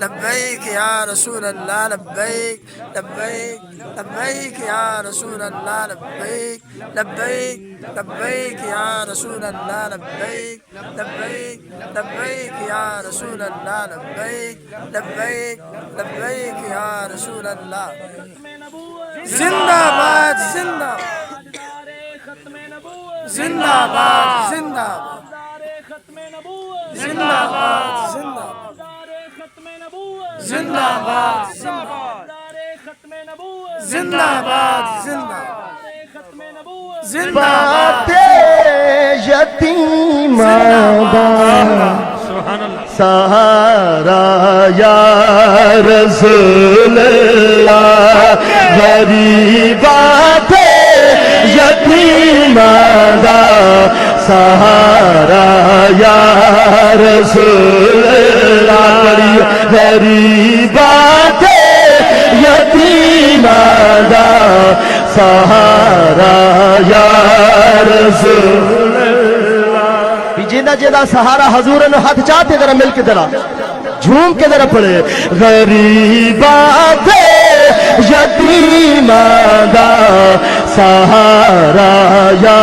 لبیک یا رسول اللہ لبیک لبیک لبیک یا رسول اللہ لبیک لبیک لبیک یا رسول اللہ لبیک لبیک لبیک یا رسول اللہ لبیک لبیک لبیک یا رسول اللہ زندہ باد زندہ زندہ باد زندہ زندہ باد زندہ زندہ باد زندہ باد زندہ زندہ باد یتیم سہارا یا رسول اللہ غریبات یتیم سہارا یا رسول اللہ غریبات یتیم سہارا یا رسول اللہ جینا جینا سہارا حضور نے ہاتھ چاہتے ذرا مل کے ذرا جھوم کے ذرا پڑے غریبات یتیم سہارا یا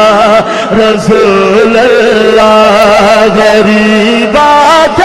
رسول اللہ غریبات